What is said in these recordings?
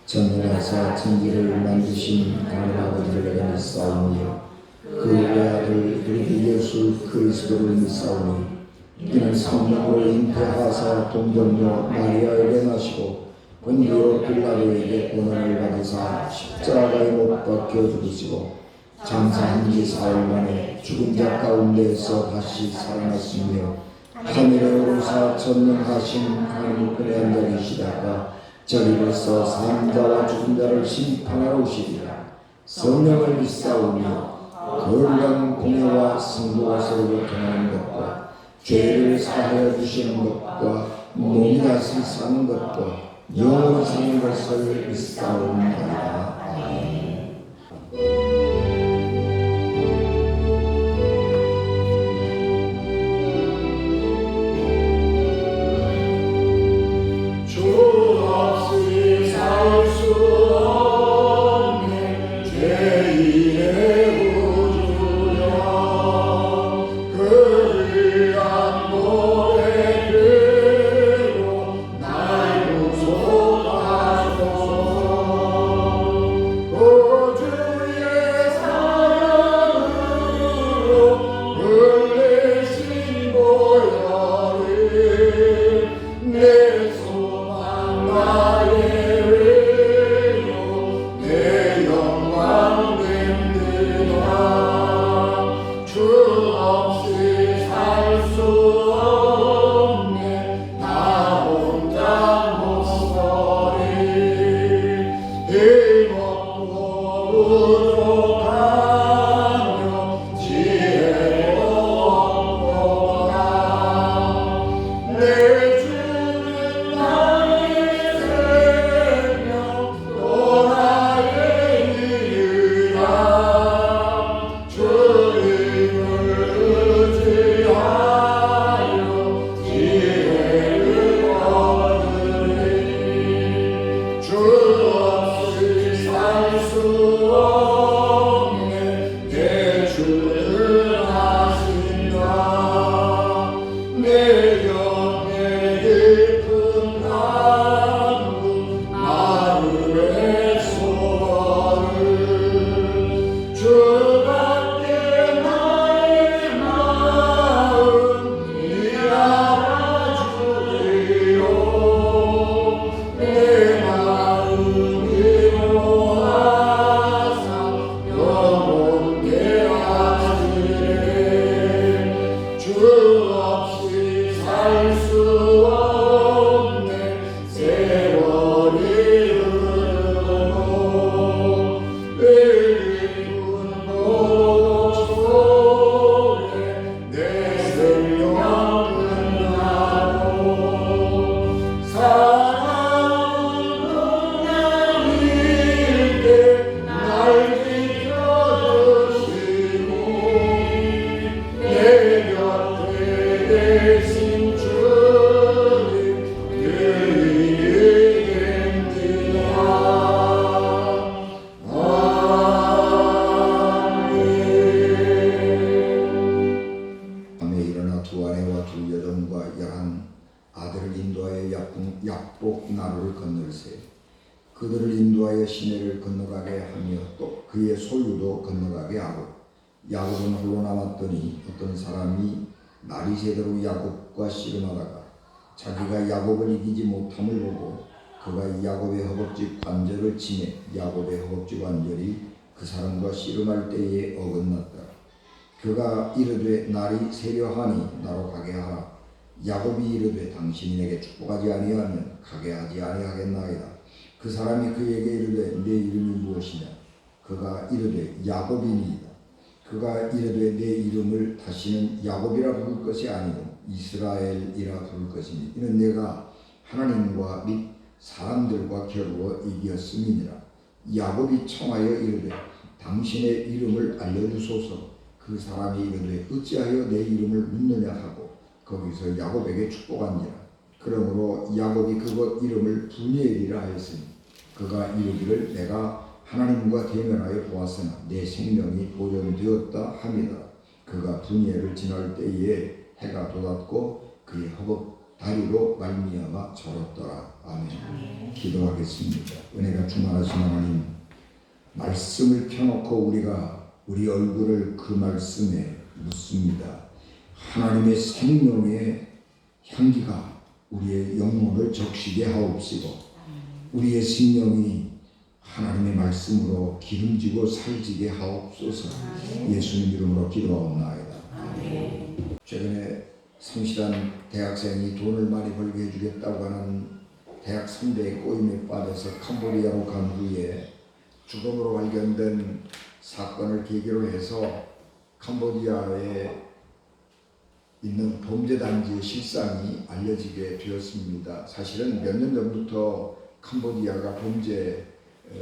전능하사 천지를 만드신 하나님 아버지를 믿사오니 그 외아들 우리 예수 그리스도를 믿사오니 이는 성령으로 잉태하사 동정녀 마리아에게 나시고 본디오 빌라도에게 고난을 받으사 십자가에 못 박혀 죽으시고 장사한 지 사흘 만에 죽은 자 가운데에서 다시 살아났으며 하늘에 오르사 전능하신 하나님 편에 앉아 계시다가 저리로서 사는 자와 죽은 자를 심판하러 오시리라. 성령을 믿사오며 거룩한 공예와 성도가 서로 통하는 것과 죄를 사하여 주시는 것과 몸이 다시 사는 것과 영원히 사는 것을 믿사옵나이다. 아멘. 그들을 인도하여 시내를 건너가게 하며 또 그의 소유도 건너가게 하고 야곱은 홀로 남았더니 어떤 사람이 날이 새도록 야곱과 씨름하다가 자기가 야곱을 이기지 못함을 보고 그가 야곱의 허벅지 관절을 치매 야곱의 허벅지 관절이 그 사람과 씨름할 때에 어긋났다. 그가 이르되 날이 새려하니 나로 가게 하라. 야곱이 이르되 당신이 내게 축복하지 아니하면 가게 하지 아니하겠나이다. 그 사람이 그에게 이르되 내 이름이 무엇이냐? 그가 이르되 야곱이니이다. 그가 이르되 내 이름을 다시는 야곱이라 부를 것이 아니고 이스라엘이라 부를 것이니 이는 내가 하나님과 및 사람들과 겨루어 이겼음이니라. 야곱이 청하여 이르되 당신의 이름을 알려주소서. 그 사람이 이르되 어찌하여 내 이름을 묻느냐 하고 거기서 야곱에게 축복하니라. 그러므로 야곱이 그곳 이름을 브니엘이라 하였으니 그가 이르기를 내가 하나님과 대면하여 보았으나 내 생명이 보존되었다 함이다. 그가 브니엘을 지날 때에 해가 돋았고 그의 허벅 다리로 말미암아 절었더라. 아멘. 기도하겠습니다. 은혜가 충만하신 하나님, 말씀을 펴놓고 우리가 우리 얼굴을 그 말씀에 묻습니다. 하나님의 생명의 향기가 우리의 영혼을 적시게 하옵시고, 우리의 생명이 하나님의 말씀으로 기름지고 살지게 하옵소서. 예수님 이름으로 기도하옵나이다. 최근에 성실한 대학생이 돈을 많이 벌게 해주겠다고 하는 대학 선배의 꼬임에 빠져서 캄보디아로 간 후에 죽음으로 발견된 사건을 계기로 해서 캄보디아에 있는 범죄단지의 실상이 알려지게 되었습니다. 사실은 몇 년 전부터 캄보디아가 범죄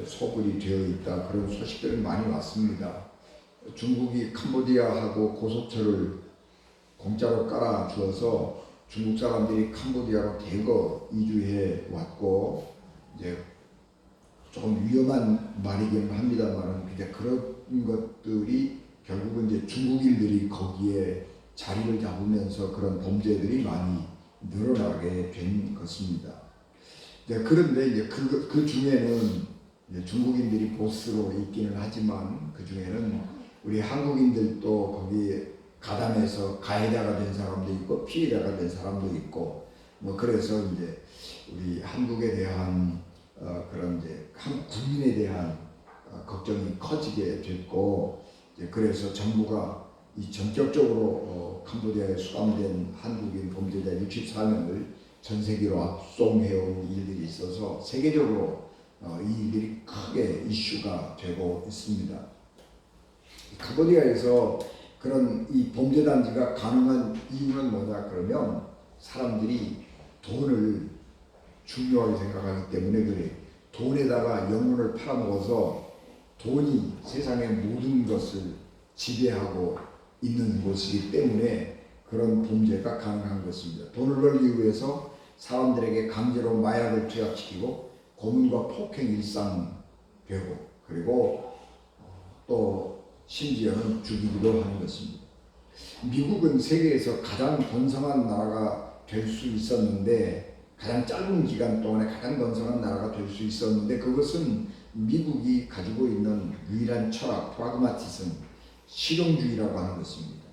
소굴이 되어 있다, 그런 소식들이 많이 왔습니다. 중국이 캄보디아하고 고속철을 공짜로 깔아주어서 중국 사람들이 캄보디아로 대거 이주해 왔고, 이제 조금 위험한 말이긴 합니다만, 이제 그런 것들이 결국은 이제 중국인들이 거기에 자리를 잡으면서 그런 범죄들이 많이 늘어나게 된 것입니다. 그런데 이제 그 중에는 이제 중국인들이 보스로 있기는 하지만, 그 중에는 우리 한국인들도 거기에 가담해서 가해자가 된 사람도 있고 피해자가 된 사람도 있고, 뭐 그래서 이제 우리 한국에 대한 그런 이제 한 국민에 대한 걱정이 커지게 됐고, 이제 그래서 정부가 이 전격적으로 캄보디아에 수감된 한국인 범죄자 64명을 전 세계로 압송해온 일들이 있어서 세계적으로 이 일들이 크게 이슈가 되고 있습니다. 캄보디아에서 그런 이 범죄단지가 가능한 이유는 뭐냐 그러면, 사람들이 돈을 중요하게 생각하기 때문에 그래. 돈에다가 영혼을 팔아먹어서 돈이 세상의 모든 것을 지배하고 있는 곳이기 때문에 그런 범죄가 가능한 것입니다. 돈을 벌기 위해서 사람들에게 강제로 마약을 투약시키고 고문과 폭행 일상되고, 그리고 또 심지어는 죽이기도 하는 것입니다. 미국은 세계에서 가장 번성한 나라가 될 수 있었는데, 가장 짧은 기간 동안에 가장 번성한 나라가 될 수 있었는데, 그것은 미국이 가지고 있는 유일한 철학, 프라그마티즘, 실용주의라고 하는 것입니다.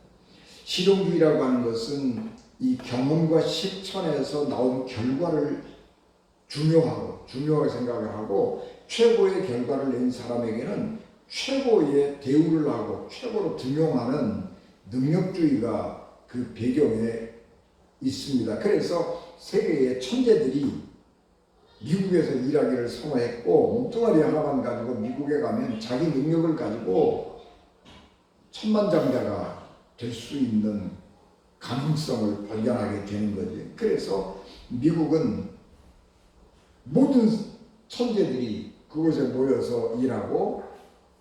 실용주의라고 하는 것은 이 경험과 실천에서 나온 결과를 중요하게 생각을 하고, 최고의 결과를 낸 사람에게는 최고의 대우를 하고 최고로 등용하는 능력주의가 그 배경에 있습니다. 그래서 세계의 천재들이 미국에서 일하기를 선호했고, 몸뚱아리 하나만 가지고 미국에 가면 자기 능력을 가지고 천만장자가 될 수 있는 가능성을 발견하게 되는 거지. 그래서 미국은 모든 천재들이 그곳에 모여서 일하고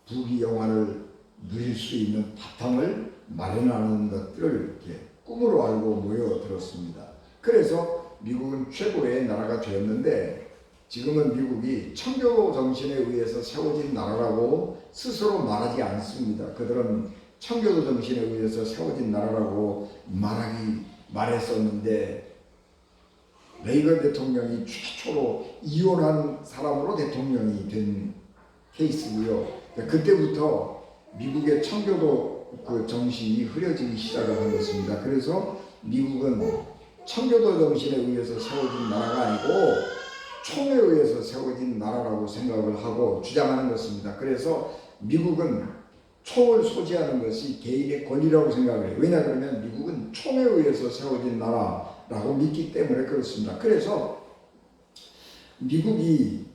부귀영화를 누릴 수 있는 바탕을 마련하는 것들을 이렇게 꿈으로 알고 모여들었습니다. 그래서 미국은 최고의 나라가 되었는데, 지금은 미국이 청교 정신에 의해서 세워진 나라라고 스스로 말하지 않습니다. 그들은 청교도 정신에 의해서 세워진 나라라고 말했었는데, 레이건 대통령이 최초로 이혼한 사람으로 대통령이 된 케이스고요. 그때부터 미국의 청교도 그 정신이 흐려지기 시작을 한 것입니다. 그래서 미국은 청교도 정신에 의해서 세워진 나라가 아니고 총에 의해서 세워진 나라라고 생각을 하고 주장하는 것입니다. 그래서 미국은 총을 소지하는 것이 개인의 권리라고 생각을 해요. 왜냐 그러면 미국은 총에 의해서 세워진 나라라고 믿기 때문에 그렇습니다. 그래서 미국이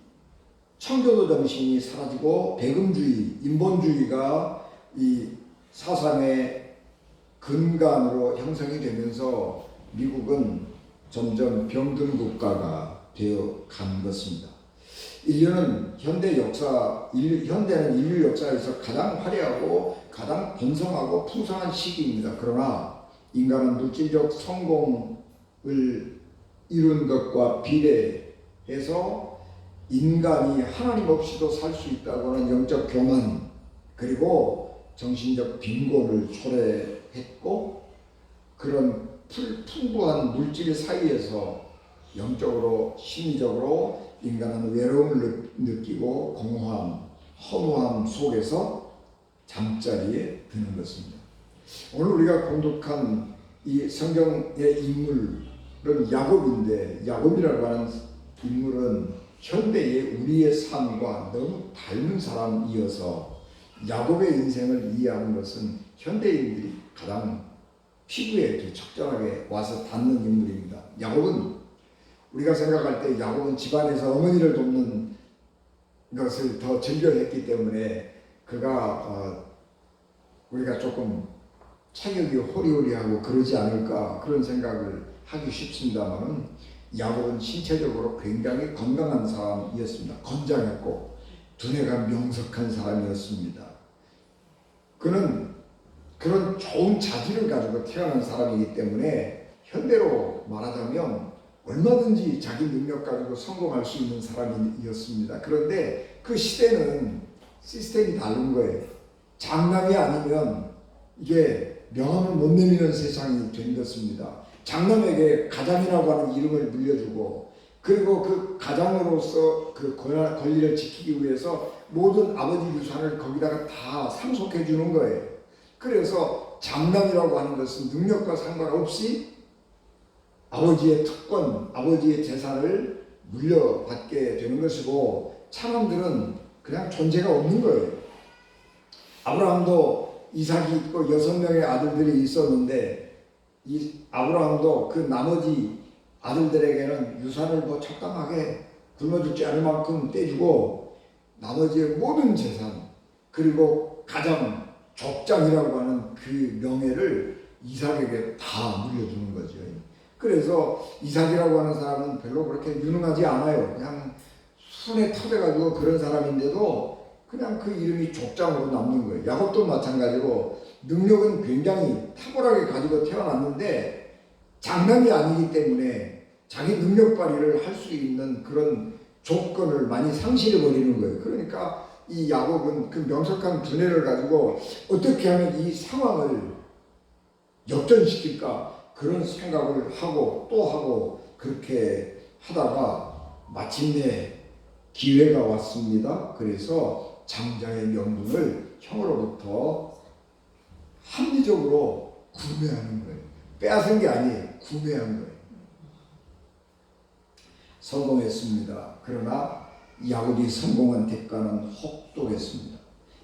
청교도 정신이 사라지고 배금주의, 인본주의가 이 사상의 근간으로 형성이 되면서 미국은 점점 병든 국가가 되어 간 것입니다. 인류는 현대는 인류 역사에서 가장 화려하고 가장 번성하고 풍성한 시기입니다. 그러나 인간은 물질적 성공을 이룬 것과 비례해서 인간이 하나님 없이도 살 수 있다고 하는 영적 교만, 그리고 정신적 빈곤을 초래했고, 그런 풍부한 물질 사이에서 영적으로 심리적으로 인간은 외로움을 느끼고 공허함, 허무함 속에서 잠자리에 드는 것입니다. 오늘 우리가 공독한 이 성경의 인물은 야곱인데, 야곱이라고 하는 인물은 현대의 우리의 삶과 너무 닮은 사람이어서 야곱의 인생을 이해하는 것은 현대인들이 가장 피부에 이렇게 적절하게 와서 닿는 인물입니다. 야곱은 우리가 생각할 때 야곱은 집안에서 어머니를 돕는 것을 더 즐겨했기 때문에 그가 우리가 조금 체격이 호리호리하고 그러지 않을까 그런 생각을 하기 쉽습니다만 야곱은 신체적으로 굉장히 건강한 사람이었습니다. 건장했고 두뇌가 명석한 사람이었습니다. 그는 그런 좋은 자질을 가지고 태어난 사람이기 때문에 현대로 말하자면 얼마든지 자기 능력 가지고 성공할 수 있는 사람이었습니다. 그런데 그 시대는 시스템이 다른 거예요. 장남이 아니면 이게 명함을 못 내미는 세상이 된 것입니다. 장남에게 가장이라고 하는 이름을 물려주고 그리고 그 가장으로서 그 권리를 지키기 위해서 모든 아버지 유산을 거기다가 다 상속해 주는 거예요. 그래서 장남이라고 하는 것은 능력과 상관없이 아버지의 특권, 아버지의 재산을 물려받게 되는 것이고 사람들은 그냥 존재가 없는 거예요. 아브라함도 이삭이 있고 6명의 아들들이 있었는데 이 아브라함도 그 나머지 아들들에게는 유산을 뭐 적당하게 굶어 죽지 않을 만큼 떼주고 나머지의 모든 재산 그리고 가장 족장이라고 하는 그 명예를 이삭에게 다 물려주는 거죠. 그래서 이삭이라고 하는 사람은 별로 그렇게 유능하지 않아요. 그냥 순에 터져가지고 그런 사람인데도 그냥 그 이름이 족장으로 남는 거예요. 야곱도 마찬가지로 능력은 굉장히 탁월하게 가지고 태어났는데 장남이 아니기 때문에 자기 능력 발휘를 할 수 있는 그런 조건을 많이 상실해 버리는 거예요. 그러니까 이 야곱은 그 명석한 두뇌를 가지고 어떻게 하면 이 상황을 역전시킬까 그런 생각을 하고 또 하고 그렇게 하다가 마침내 기회가 왔습니다. 그래서 장자의 명분을 형으로부터 합리적으로 구매하는 거예요. 빼앗은 게 아니에요. 구매한 거예요. 성공했습니다. 그러나 야곱이 성공한 대가는 혹독했습니다.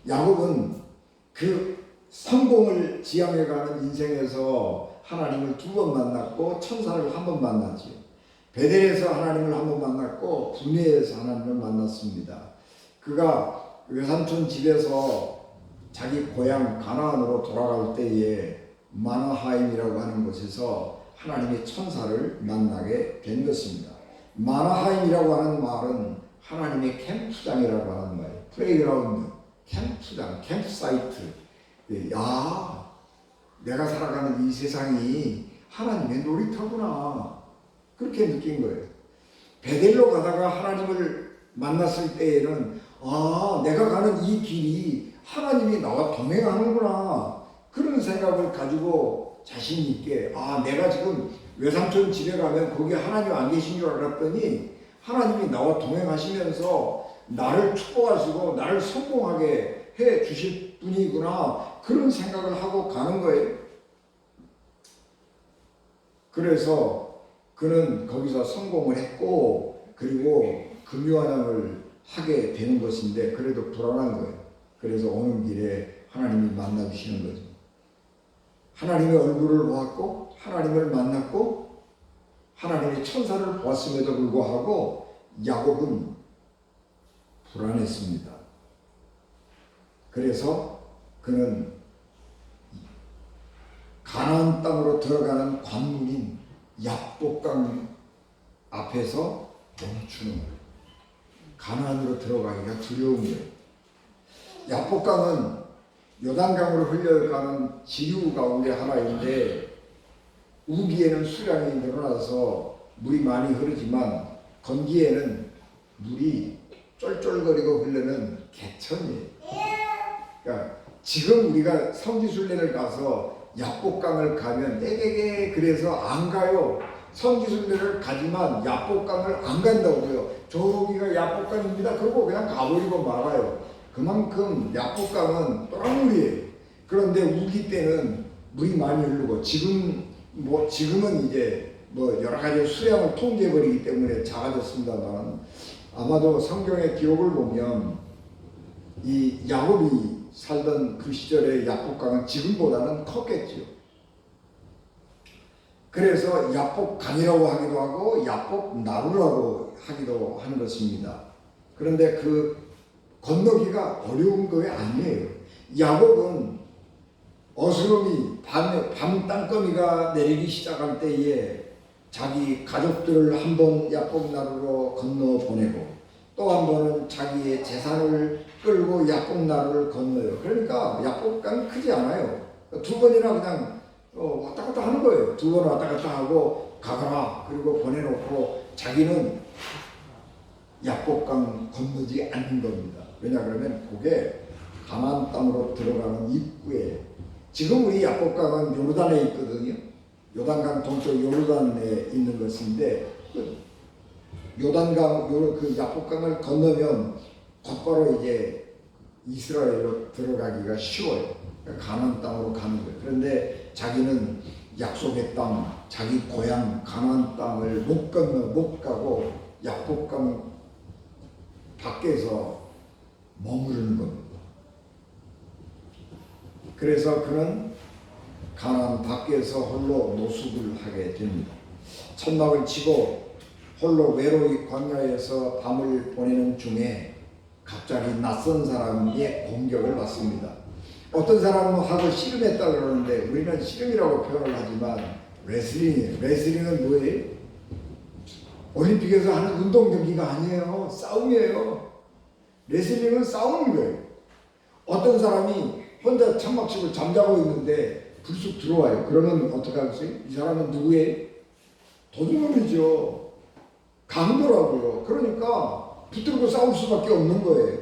야곱은 그 성공을 지향해가는 인생에서 하나님을 2번 만났고 천사를 1번 만났지요. 베델에서 하나님을 1번 만났고 분회에서 하나님을 만났습니다. 그가 외삼촌 집에서 자기 고향 가나안으로 돌아갈 때에 마나하임이라고 하는 곳에서 하나님의 천사를 만나게 된 것입니다. 마나하임이라고 하는 말은 하나님의 캠프장이라고 하는 말이에요. 플레이그라운드, 캠프장, 캠프사이트. 야, 내가 살아가는 이 세상이 하나님의 놀이터구나. 그렇게 느낀 거예요. 베델로 가다가 하나님을 만났을 때에는 내가 가는 이 길이 하나님이 나와 동행하는구나. 그런 생각을 가지고 자신 있게 내가 지금 외삼촌 집에 가면 거기 하나님 안 계신 줄 알았더니 하나님이 나와 동행하시면서 나를 축복하시고 나를 성공하게 해 주실 분이구나. 그런 생각을 하고 가는 거예요. 그래서 그는 거기서 성공을 했고 그리고 금유환영을 하게 되는 것인데 그래도 불안한 거예요. 그래서 오는 길에 하나님이 만나주시는 거죠. 하나님의 얼굴을 보았고 하나님을 만났고 하나님의 천사를 보았음에도 불구하고 야곱은 불안했습니다. 그래서 그는 가나안 땅으로 들어가는 관문인 야복강 앞에서 멈추는 거예요. 가나안으로 들어가기가 두려운 거예요. 야복강은 요단강으로 흘러가는 지류 가운데 하나인데 우기에는 수량이 늘어나서 물이 많이 흐르지만 건기에는 물이 쫄쫄거리고 흐르는 개천이에요. 그러니까 지금 우리가 성지순례를 가서 야복강을 가면 에게게 그래서 안 가요. 성지순례를 가지만 야복강을 안 간다고요. 저기가 야복강입니다. 그러고 그냥 가버리고 말아요. 그만큼 야복강은 또랑물이에요. 그런데 우기 때는 물이 많이 흐르고 지금은 이제 여러 가지 수량을 통제해 버리기 때문에 작아졌습니다만 아마도 성경의 기록을 보면 이 야곱이 살던 그 시절의 야복강은 지금보다는 컸겠지요. 그래서 야복강이라고 하기도 하고 야복나루라고 하기도 하는 것입니다. 그런데 그 건너기가 어려운 거 아니에요. 야곱은 어스름이 밤 땅거미가 내리기 시작할 때에 자기 가족들을 한 번 야복나루로 건너 보내고 또 한 번은 자기의 재산을 끌고 야복나루를 건너요. 그러니까 야복강이 크지 않아요. 두 번이나 그냥 왔다 갔다 하는 거예요. 두 번 왔다 갔다 하고 가거라 그리고 보내놓고 자기는 야복강 건너지 않는 겁니다. 왜냐 그러면 그게 가나안 땅으로 들어가는 입구에 지금 우리 야복강은 요르단에 있거든요. 요단강 동쪽 요르단에 있는 것인데 요단강 그 야복강을 건너면 곧바로 이제 이스라엘로 들어가기가 쉬워요. 가나안 땅으로 가는 거예요. 그런데 자기는 약속의 땅, 자기 고향 가나안 땅을 못 가고 야복강 밖에서 머무르는 겁니다. 그래서 그는 가나안 밖에서 홀로 노숙을 하게 됩니다. 천막을 치고 홀로 외로이 광야에서 밤을 보내는 중에 갑자기 낯선 사람의 공격을 받습니다. 어떤 사람은 하고 씨름했다 그러는데 우리는 씨름이라고 표현을 하지만 레슬링이에요. 레슬링은 뭐예요? 올림픽에서 하는 운동 경기가 아니에요. 싸움이에요. 레슬링은 싸우는 거예요. 어떤 사람이 혼자 천막 치고 잠자고 있는데 불쑥 들어와요. 그러면 어떻게 하겠어요? 이 사람은 누구예요? 도둑놈이죠. 강도라고요. 그러니까 붙들고 싸울 수밖에 없는 거예요.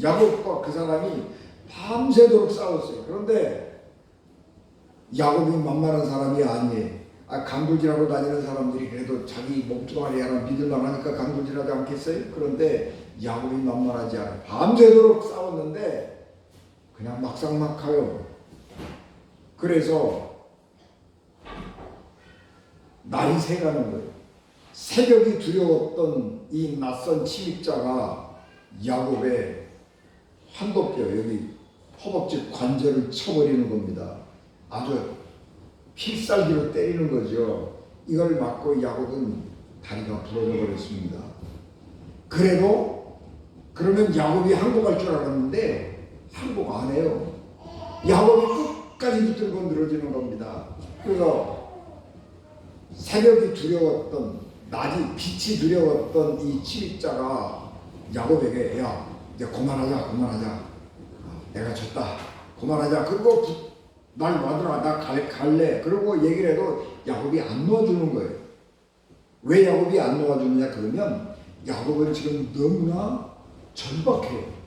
야곱과 그 사람이 밤새도록 싸웠어요. 그런데 야곱이 만만한 사람이 아니에요. 강도질하고 다니는 사람들이 그래도 자기 몸뚱아리 하나 믿을만 하니까 강도질하지 않겠어요? 그런데 야곱이 만만하지 않아요. 밤새도록 싸웠는데 그냥 막상막하요. 그래서 날이 새가는 거예요. 새벽이 두려웠던 이 낯선 침입자가 야곱의 환도뼈 여기 허벅지 관절을 쳐버리는 겁니다. 아주 필살기로 때리는 거죠. 이걸 맞고 야곱은 다리가 부러져 버렸습니다. 그러면 야곱이 항복할 줄 알았는데 항복 안 해요. 야곱이 끝까지 붙들고 늘어지는 겁니다. 그래서 새벽이 두려웠던 낮이 빛이 두려웠던 이 침입자가 야곱에게 야 이제 그만하자 내가 졌다 그만하자 그리고 날 놔두라 나 갈래 그러고 얘기를 해도 야곱이 안 놓아주는 거예요. 왜 야곱이 안 놓아주느냐 그러면 야곱은 지금 너무나 절박해요.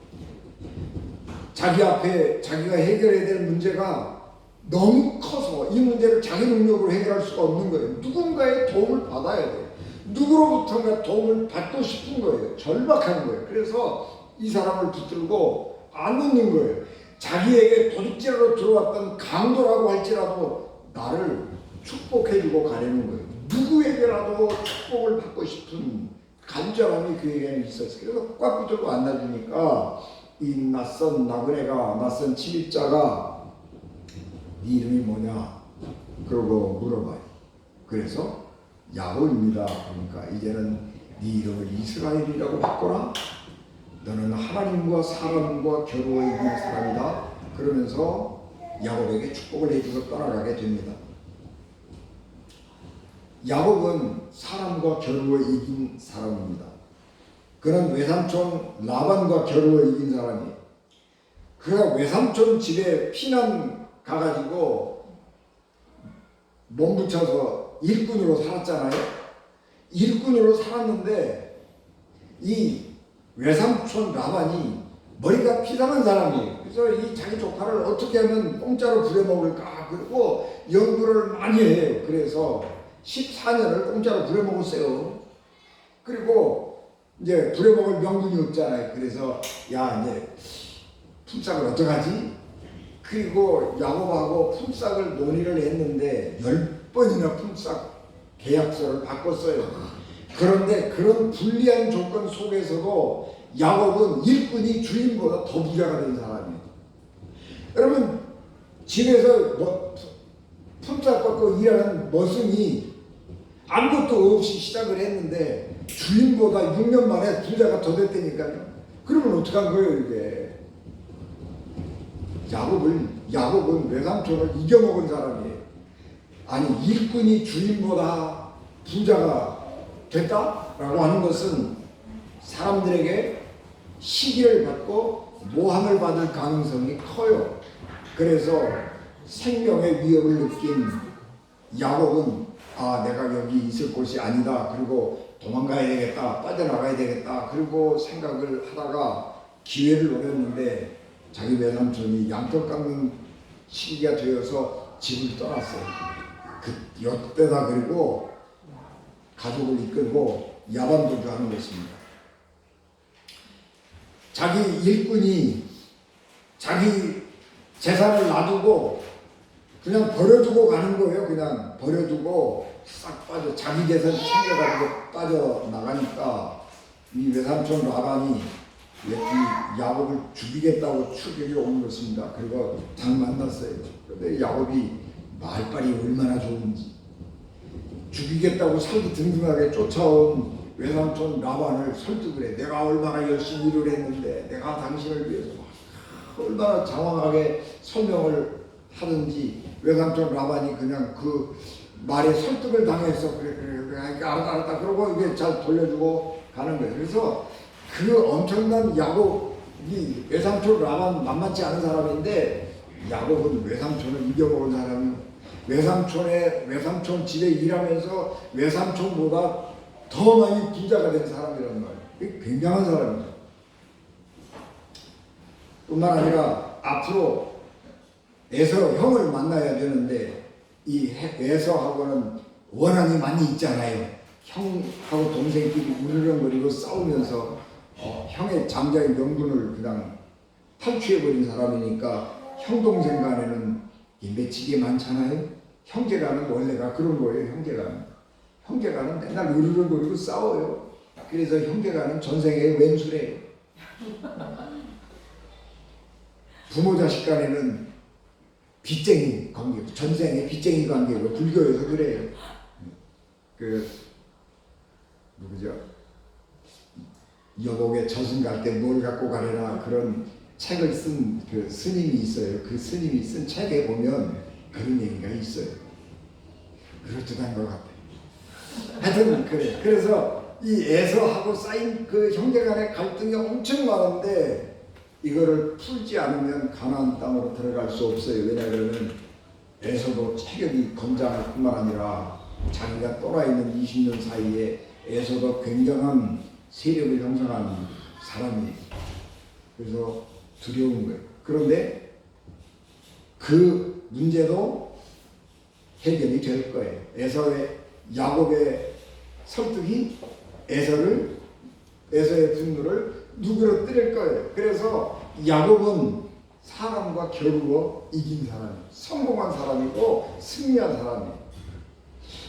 자기 앞에 자기가 해결해야 될 문제가 너무 커서 이 문제를 자기 능력으로 해결할 수가 없는 거예요. 누군가의 도움을 받아야 돼요. 누구로부터인가 도움을 받고 싶은 거예요. 절박한 거예요. 그래서 이 사람을 붙들고 안 놓는 거예요. 자기에게 도둑질하러 들어왔던 강도라고 할지라도 나를 축복해주고 가려는 거예요. 누구에게라도 축복을 받고 싶은 간절함이 그에게는 있었어요. 그래서 꽉 붙들고 안 놔주니까 이 낯선 나그네가 낯선 침입자가 네 이름이 뭐냐? 그러고 물어봐요. 그래서 야곱입니다. 그러니까 이제는 네 이름을 이스라엘이라고 바꿔라. 너는 하나님과 사람과 겨루어 이긴 사람이다. 그러면서 야곱에게 축복을 해주고 떠나가게 됩니다. 야곱은 사람과 겨루어 이긴 사람입니다. 그는 외삼촌 라반과 겨루어 이긴 사람이에요. 그가 외삼촌 집에 피난 가가지고 몸붙여서 일꾼으로 살았잖아요. 일꾼으로 살았는데 이 외삼촌 라반이 머리가 비상한 사람이에요. 그래서 이 자기 조카를 어떻게 하면 공짜로 부려먹을까, 그리고 연구를 많이 해요. 그래서 14년을 공짜로 부려먹었어요. 그리고 이제 부려먹을 명분이 없잖아요. 그래서 야, 이제 품삯을 어떡하지? 그리고 야곱하고 품삯을 논의를 했는데 10번이나 품삯 계약서를 바꿨어요. 그런데 그런 불리한 조건 속에서도 야곱은 일꾼이 주인보다 더 부자가 된 사람이에요. 여러분, 집에서 품삯 받고 일하는 머슴이 아무것도 없이 시작을 했는데 주인보다 6년 만에 부자가 더 됐다니까요. 그러면 어떡한 거예요, 이게? 야곱은 외삼촌을 이겨먹은 사람이에요. 아니, 일꾼이 주인보다 부자가 됐다라고 하는 것은 사람들에게 시기를 받고 모함을 받을 가능성이 커요. 그래서 생명의 위협을 느낀 야곱은 내가 여기 있을 곳이 아니다. 그리고 도망가야 되겠다. 빠져나가야 되겠다. 그리고 생각을 하다가 기회를 노렸는데 자기 외삼촌이 양털 깎는 시기가 되어서 집을 떠났어요. 이때다 그리고 가족을 이끌고 야반도주하는 것입니다. 자기 일꾼이 자기 재산을 놔두고 그냥 버려두고 가는 거예요. 그냥 버려두고 싹 빠져 자기 재산 챙겨가지고 빠져나가니까 이 외삼촌 라반이 이 야곱을 죽이겠다고 추격이 온 것입니다. 그리고 딱 만났어요. 그런데 야곱이 말빨이 얼마나 좋은지 죽이겠다고 살기등등하게 쫓아온 외삼촌 라반을 설득을 해. 내가 얼마나 열심히 일을 했는데 내가 당신을 위해서 얼마나 장황하게 설명을 하든지 외삼촌 라반이 그냥 그 말에 설득을 당해서 그래 알았다 그러고 이게 잘 돌려주고 가는 거예요. 그래서 그 엄청난 야곱이 외삼촌 라반 만만치 않은 사람인데 야곱은 외삼촌을 이겨먹은 사람이에요. 외삼촌 집에 일하면서 외삼촌보다 더 많이 부자가 된 사람이란 말이에요. 굉장한 사람이에요. 뿐만 아니라 앞으로 에서 형을 만나야 되는데 이 에서하고는 원한이 많이 있잖아요. 형하고 동생끼리 우르렁거리고 싸우면서 형의 장자의 명분을 그냥 탈취해버린 사람이니까 형 동생 간에는 맺히게 많잖아요. 형제간은 원래가 그런 거예요. 형제간은 맨날 으르렁거리고 싸워요. 그래서 형제간은 전생에 왼수래요. 부모 자식 간에는 빚쟁이 관계, 전생에 빚쟁이 관계고 불교에서 그래요. 누구죠? 여복에 저승 갈 때 뭘 갖고 가려나 그런 책을 쓴 그 스님이 있어요. 그 스님이 쓴 책에 보면 그런 얘기가 있어요. 그럴듯한 것 같아요. 하여튼 그래. 그래서 이 에서하고 쌓인 그 형제간의 갈등이 엄청 많은데 이거를 풀지 않으면 가나안 땅으로 들어갈 수 없어요. 왜냐하면 에서도 체격이 건장할 뿐만 아니라 자기가 떠나 있는 20년 사이에 에서도 굉장한 세력을 형성한 사람이에요. 그래서 두려운 거예요. 그런데 그 문제도 해결이 될 거예요. 야곱의 설득이 에서의 분노를 누그러뜨릴 거예요. 그래서 야곱은 사람과 겨루어 이긴 사람이에요. 성공한 사람이고 승리한 사람이에요.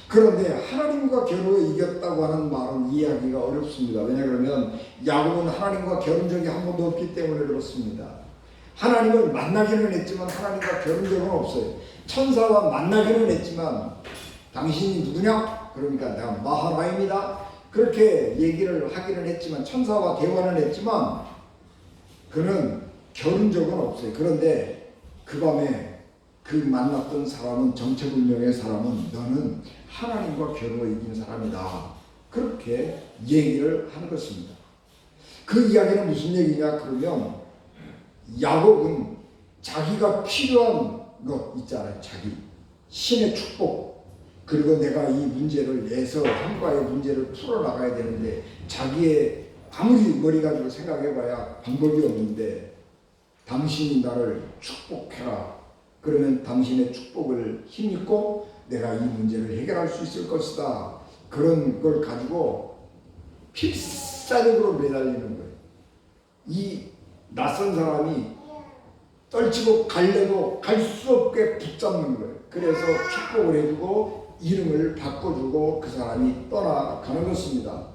그런데 하나님과 겨루어 이겼다고 하는 말은 이해하기가 어렵습니다. 왜냐하면 야곱은 하나님과 겨룬 적이 한 번도 없기 때문에 그렇습니다. 하나님을 만나기는 했지만 하나님과 겨룬 적은 없어요. 천사와 만나기는 했지만 당신이 누구냐? 그러니까 내가 마하라입니다. 그렇게 얘기를 하기는 했지만 천사와 대화는 했지만 그는 겨룬 적은 없어요. 그런데 그 밤에 그 만났던 사람은 정체불명의 사람은 너는 하나님과 겨루어 이긴 사람이다. 그렇게 얘기를 하는 것입니다. 그 이야기는 무슨 얘기냐 그러면 야곱은 자기가 필요한 것 있잖아요. 자기 신의 축복 그리고 내가 이 문제를 내서 형과의 문제를 풀어나가야 되는데 자기의 아무리 머리 가지고 생각해봐야 방법이 없는데 당신이 나를 축복해라. 그러면 당신의 축복을 힘입고 내가 이 문제를 해결할 수 있을 것이다. 그런 걸 가지고 필사적으로 매달리는 거예요. 이 낯선 사람이 떨치고 가려도 갈 수 없게 붙잡는 거예요. 그래서 축복을 해주고 이름을 바꿔주고 그 사람이 떠나가는 것입니다.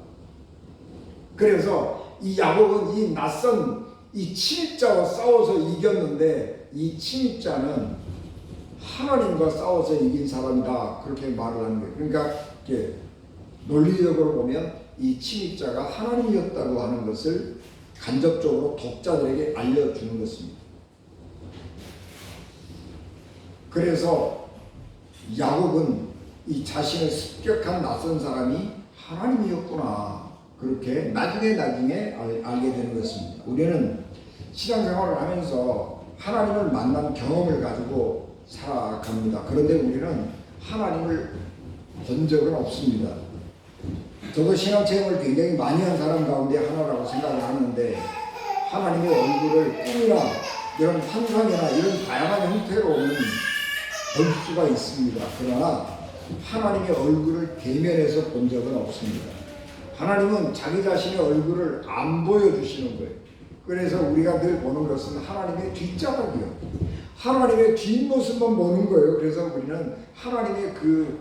그래서 이 야곱은 이 낯선 이 침입자와 싸워서 이겼는데 이 침입자는 하나님과 싸워서 이긴 사람이다. 그렇게 말을 하는 거예요. 그러니까 이렇게 논리적으로 보면 이 침입자가 하나님이었다고 하는 것을 간접적으로 독자들에게 알려주는 것입니다. 그래서 야곱은 이 자신의 습격한 낯선 사람이 하나님이었구나. 그렇게 나중에 알게 되는 것입니다. 우리는 신앙생활을 하면서 하나님을 만난 경험을 가지고 살아갑니다. 그런데 우리는 하나님을 본 적은 없습니다. 저도 신앙체험을 굉장히 많이 한 사람 가운데 하나라고 생각을 하는데 하나님의 얼굴을 꿈이나 이런 환상이나 이런 다양한 형태로는 볼 수가 있습니다. 그러나 하나님의 얼굴을 대면해서 본 적은 없습니다. 하나님은 자기 자신의 얼굴을 안 보여주시는 거예요. 그래서 우리가 늘 보는 것은 하나님의 뒷자락이요. 하나님의 뒷모습만 보는 거예요. 그래서 우리는 하나님의 그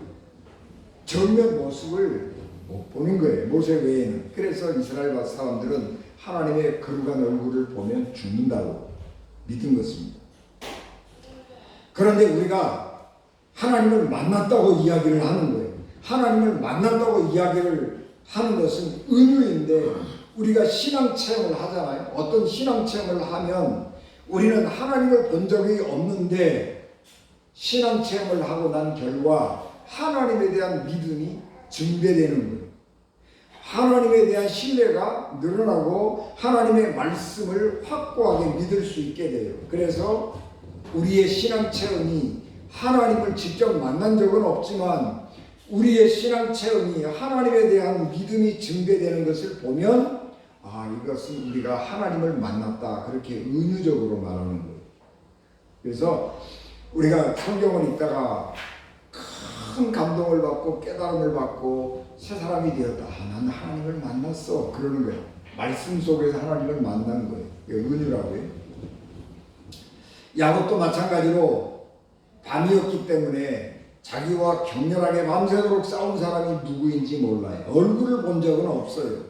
정면 모습을 못 보는 거예요. 모세 외에는. 그래서 이스라엘 사람들은 하나님의 거룩한 얼굴을 보면 죽는다고 믿은 것입니다. 그런데 우리가 하나님을 만났다고 이야기를 하는 거예요. 하나님을 만났다고 이야기를 하는 것은 은유인데 우리가 신앙체험을 하잖아요. 어떤 신앙체험을 하면 우리는 하나님을 본 적이 없는데 신앙체험을 하고 난 결과 하나님에 대한 믿음이 증대되는 거예요. 하나님에 대한 신뢰가 늘어나고 하나님의 말씀을 확고하게 믿을 수 있게 돼요. 그래서 우리의 신앙체험이 하나님을 직접 만난 적은 없지만 우리의 신앙체험이 하나님에 대한 믿음이 증대되는 것을 보면 이것은 우리가 하나님을 만났다. 그렇게 은유적으로 말하는 거예요. 그래서 우리가 성경을 읽다가 큰 감동을 받고 깨달음을 받고 새 사람이 되었다. 나는 하나님을 만났어. 그러는 거예요. 말씀 속에서 하나님을 만난 거예요. 은유라고요. 야곱도 마찬가지로 밤이었기 때문에 자기와 격렬하게 밤새도록 싸운 사람이 누구인지 몰라요. 얼굴을 본 적은 없어요.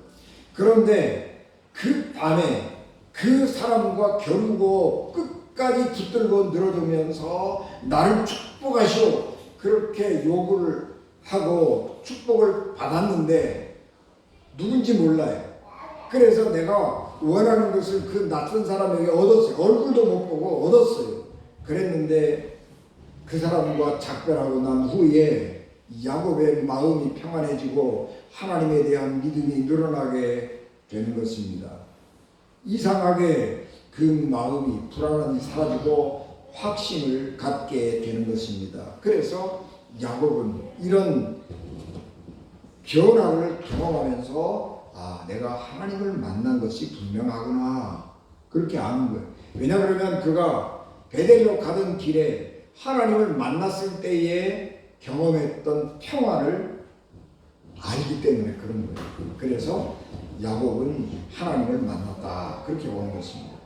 그런데 그 밤에 그 사람과 겨루고 끝까지 붙들고 늘어지면서 나를 축복하시오. 그렇게 요구를 하고 축복을 받았는데 누군지 몰라요. 그래서 내가 원하는 것을 그 낯선 사람에게 얻었어요. 얼굴도 못 보고 얻었어요. 그랬는데 그 사람과 작별하고 난 후에 야곱의 마음이 평안해지고 하나님에 대한 믿음이 늘어나게 되는 것입니다. 이상하게 그 마음이 불안함이 사라지고 확신을 갖게 되는 것입니다. 그래서 야곱은 이런 변화를 경험하면서 내가 하나님을 만난 것이 분명하구나 그렇게 아는 거예요. 왜냐 그러면 그가 베델로 가던 길에 하나님을 만났을 때에 경험했던 평안을 알기 때문에 그런 거예요. 그래서 야곱은 하나님을 만났다 그렇게 보는 것입니다.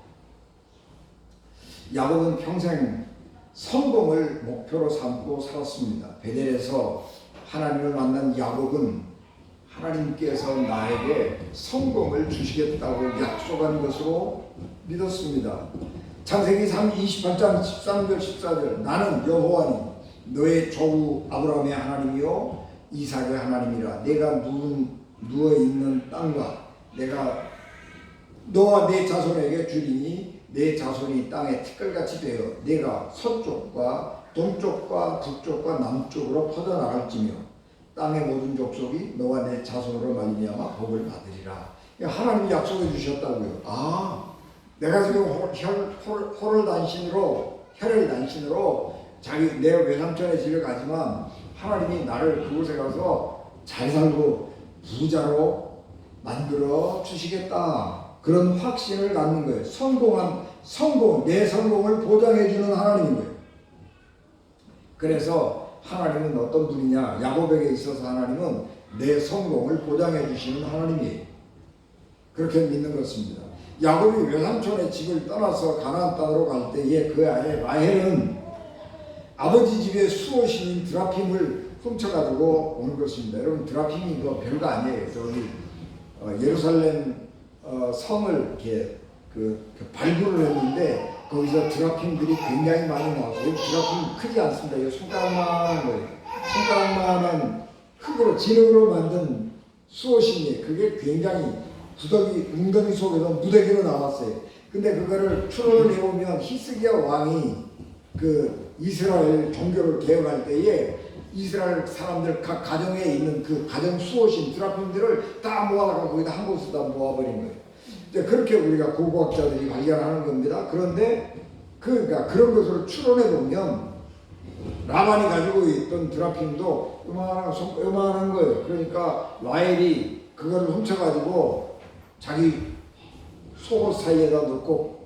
야곱은 평생 성공을 목표로 삼고 살았습니다. 베델에서 하나님을 만난 야곱은 하나님께서 나에게 성공을 주시겠다고 약속한 것으로 믿었습니다. 창세기 28장 13절 14절 나는 여호와니 너의 조부 아브라함의 하나님이요 이삭의 하나님이라. 내가 누워있는 땅과 내가 너와 내 자손에게 주리니 내 자손이 땅에 티끌같이 되어 내가 서쪽과 동쪽과 북쪽과 남쪽으로 퍼져나갈지며 땅의 모든 족속이 너와 내 자손으로 말미암아 복을 받으리라. 하나님이 약속해 주셨다고요. 내가 지금 혈을 단신으로 내 외삼촌의 집에 가지만 하나님이 나를 그곳에 가서 잘 살고 부자로 만들어 주시겠다. 그런 확신을 갖는 거예요. 내 성공을 보장해 주는 하나님인 거예요. 그래서 하나님은 어떤 분이냐? 야곱에게 있어서 하나님은 내 성공을 보장해 주시는 하나님이에요. 그렇게 믿는 것입니다. 야곱이 외삼촌의 집을 떠나서 가나안 땅으로 갈 때에 그 아내 라헬은 아버지 집의 수호신인 드라핌을 훔쳐가지고 오는 것입니다. 여러분, 드라핌이 뭐 별거 아니에요. 저기 예루살렘 성을 이렇게 발굴을 했는데 거기서 드라핌들이 굉장히 많이 나왔어요. 드라핌 크지 않습니다. 이거 손가락만한 거예요. 손가락만한 흙으로 진흙으로 만든 수호신이에요. 그게 굉장히 웅덩이 속에서 무더기로 나왔어요. 근데 그거를 추론을 해보면 히스기야 왕이 그 이스라엘 종교를 개혁할 때에 이스라엘 사람들 각 가정에 있는 그 가정 수호신 드라핌들을 다 모아다가 거기다 한 곳에다 모아버린 거예요. 이제 그렇게 우리가 고고학자들이 발견하는 겁니다. 그런데 그러니까 그런 것을 추론해 보면 라반이 가지고 있던 드라핌도 요만한 거예요. 그러니까 라헬이 그거를 훔쳐가지고 자기 속옷 사이에다 넣고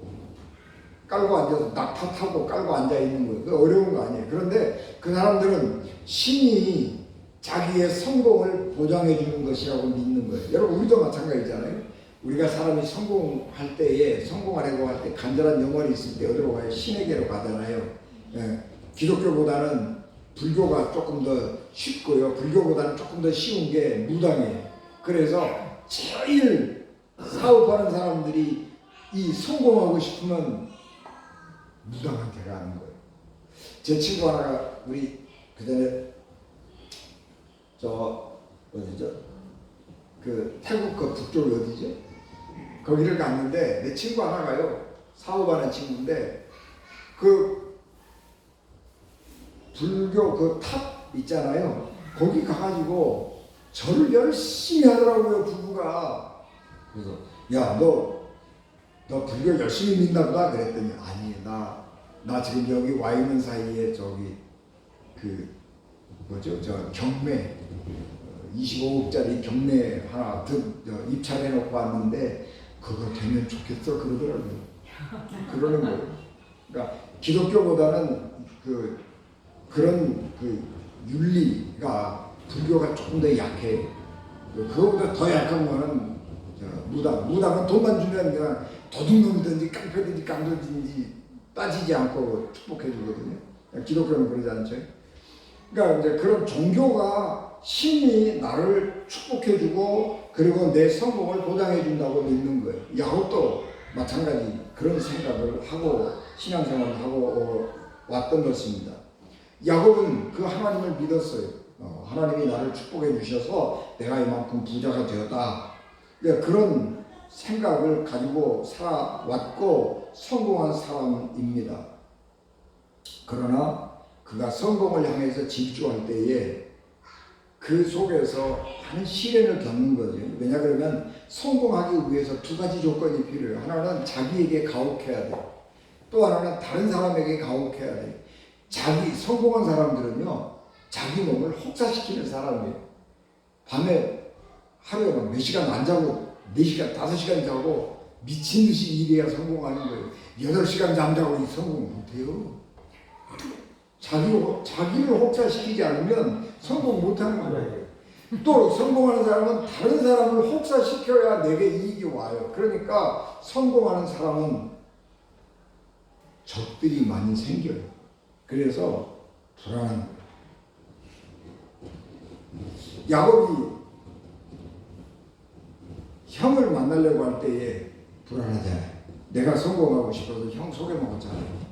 깔고 앉아서 낙타 타고 깔고 앉아 있는 거예요. 그 어려운 거 아니에요. 그런데 그 사람들은 신이 자기의 성공을 보장해 주는 것이라고 믿는 거예요. 여러분, 우리도 마찬가지잖아요. 우리가 사람이 성공할 때에 성공하려고 할 때 간절한 영혼이 있을 때 어디로 가요? 신에게로 가잖아요. 예. 기독교보다는 불교가 조금 더 쉽고요. 불교보다는 조금 더 쉬운 게 무당이에요. 그래서 제일 사업하는 사람들이 이 성공하고 싶으면 무당한테 가는 거예요. 제 친구 하나가 우리 그전에 어디죠? 그 태국 그 북쪽 어디죠? 거기를 갔는데 내 친구 하나가요. 사업하는 친구인데 그 불교 그 탑 있잖아요. 거기 가가지고 절을 열심히 하더라고요, 부부가. 그래서 야, 너 불교 열심히 믿나 보다 그랬더니 아니, 나 지금 여기 와 있는 사이에 저기 그 뭐죠? 저 경매 25억짜리 경매 하나 입찰해 놓고 왔는데 그거 되면 좋겠어 그러더라고요. 그러는 거예요. 그러니까 기독교보다는 그런 윤리가 불교가 조금 더 약해요. 그거보다 더 약한 거는 무당은 돈만 주면 그냥 도둑놈이든지 깡패든지 깡패든지 따지지 않고 축복해 주거든요. 기독교는 그러지 않죠. 그러니까 이제 그런 종교가 신이 나를 축복해 주고 그리고 내 성공을 보장해 준다고 믿는 거예요. 야곱도 마찬가지 그런 생각을 하고 신앙생활을 하고 왔던 것입니다. 야곱은 그 하나님을 믿었어요. 하나님이 나를 축복해 주셔서 내가 이만큼 부자가 되었다. 그런 생각을 가지고 살아왔고 성공한 사람입니다. 그러나 그가 성공을 향해서 질주할 때에 그 속에서 많은 시련을 겪는 거죠. 왜냐 그러면 성공하기 위해서 두 가지 조건이 필요해요. 하나는 자기에게 가혹해야 돼요. 또 하나는 다른 사람에게 가혹해야 돼요. 성공한 사람들은요, 자기 몸을 혹사시키는 사람이에요. 밤에 하루에 몇 시간 안 자고 4시간, 5시간 자고 미친 듯이 일해야 성공하는 거예요. 8시간 잠자고 이 성공 못해요. 자기를 혹사시키지 않으면 성공 못하는 거예요. 또 성공하는 사람은 다른 사람을 혹사시켜야 내게 이익이 와요. 그러니까 성공하는 사람은 적들이 많이 생겨요. 그래서 불안한 거예요. 야곱이 형을 만나려고 할 때에 불안하잖아요. 내가 성공하고 싶어서 형 속여먹었잖아요.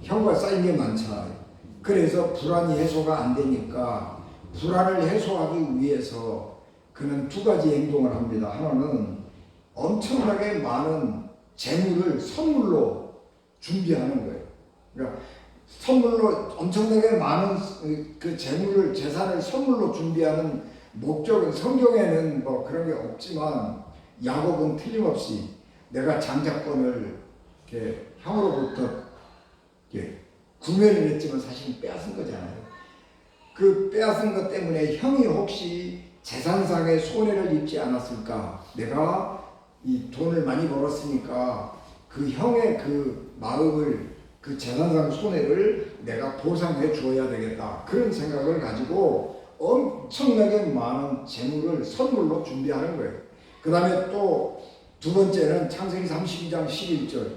형과 쌓인 게 많잖아요. 그래서 불안이 해소가 안 되니까 불안을 해소하기 위해서 그는 두 가지 행동을 합니다. 하나는 엄청나게 많은 재물을 선물로 준비하는 거예요. 그러니까 선물로 엄청나게 많은 그 재산을 선물로 준비하는 목적은 성경에는 뭐 그런 게 없지만 야곱은 틀림없이 내가 장자권을 이렇게 형으로부터 이렇게 구매를 했지만 사실은 빼앗은 거잖아요. 그 빼앗은 것 때문에 형이 혹시 재산상의 손해를 입지 않았을까? 내가 이 돈을 많이 벌었으니까 그 형의 그 마음을, 그 재산상 손해를 내가 보상해 주어야 되겠다. 그런 생각을 가지고 엄청나게 많은 재물을 선물로 준비하는 거예요. 그 다음에 또 두 번째는 창세기 32장 11절,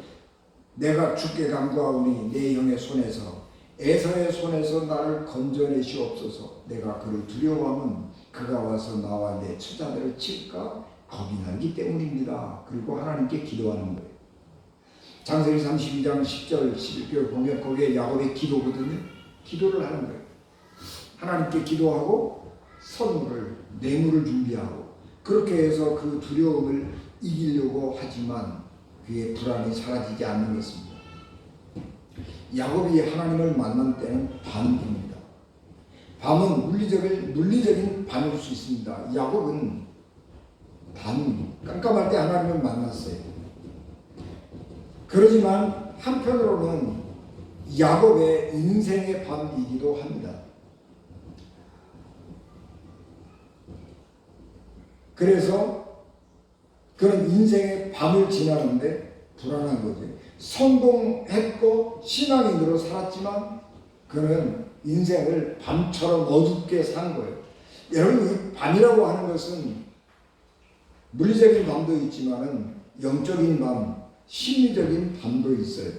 내가 주께 간구하오니 내 형의 손에서, 에서의 손에서 나를 건져내시옵소서. 내가 그를 두려워하면 그가 와서 나와 내 처자들을 칠까 겁이 나기 때문입니다. 그리고 하나님께 기도하는 거예요. 창세기 32장 10절 11절 보면 거기에 야곱의 기도거든요. 기도를 하는 거예요. 하나님께 기도하고 선물을, 뇌물을 준비하고, 그렇게 해서 그 두려움을 이기려고 하지만 그의 불안이 사라지지 않는 것입니다. 야곱이 하나님을 만난 때는 밤입니다. 밤은 물리적인 밤일 수 있습니다. 야곱은 밤, 깜깜할 때 하나님을 만났어요. 그러지만 한편으로는 야곱의 인생의 밤이기도 합니다. 그래서 그런 인생의 밤을 지나는데 불안한 거죠. 성공했고 신앙인으로 살았지만 그는 인생을 밤처럼 어둡게 산 거예요. 여러분, 이 밤이라고 하는 것은 물리적인 밤도 있지만은 영적인 밤, 심리적인 밤도 있어요.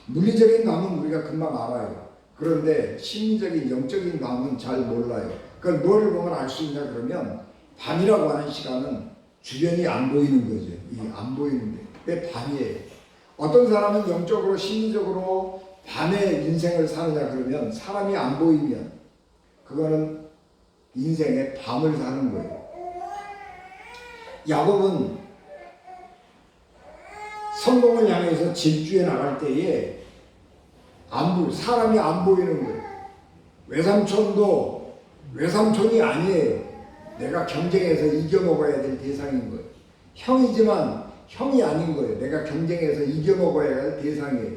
물리적인 밤은 우리가 금방 알아요. 그런데 심리적인, 영적인 밤은 잘 몰라요. 그걸 뭐를 보면 알 수 있냐 그러면, 밤이라고 하는 시간은 주변이 안 보이는 거죠. 이게 안 보이는데. 그게 밤이에요. 어떤 사람은 영적으로, 심리적으로 밤에 인생을 사느냐 그러면, 사람이 안 보이면 그거는 인생의 밤을 사는 거예요. 야곱은 성공을 향해서 질주해 나갈 때에 사람이 안 보이는 거예요. 외삼촌도 외삼촌이 아니에요. 내가 경쟁해서 이겨먹어야 될 대상인 거예요. 형이지만 형이 아닌 거예요. 내가 경쟁해서 이겨먹어야 할 대상이에요.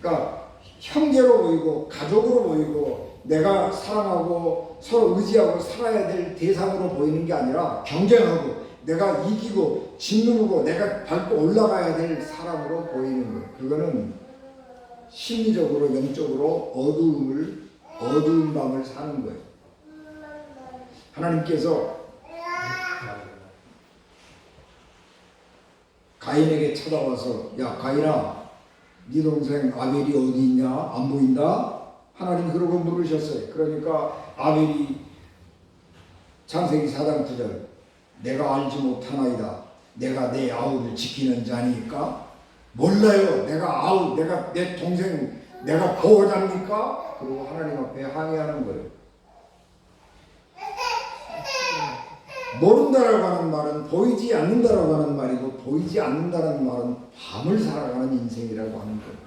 그러니까 형제로 보이고 가족으로 보이고 내가 사랑하고 서로 의지하고 살아야 될 대상으로 보이는 게 아니라, 경쟁하고 내가 이기고 짓누르고 내가 밟고 올라가야 될 사람으로 보이는 거예요. 그거는 심리적으로, 영적으로 어두운 밤을 사는 거예요. 하나님께서 가인에게 찾아와서, 야 가인아, 네 동생 아벨이 어디 있냐? 안 보인다? 하나님 그러고 물으셨어요. 그러니까 아벨이 창세기 4장 9절, 내가 알지 못하나이다. 내가 내 아우를 지키는 자니까? 몰라요. 내가 내 동생 내가 보호자입니까? 그리고 하나님 앞에 항의하는 거예요. 모른다라고 하는 말은 보이지 않는다라고 하는 말이고, 보이지 않는다라는 말은 밤을 살아가는 인생이라고 하는 거예요.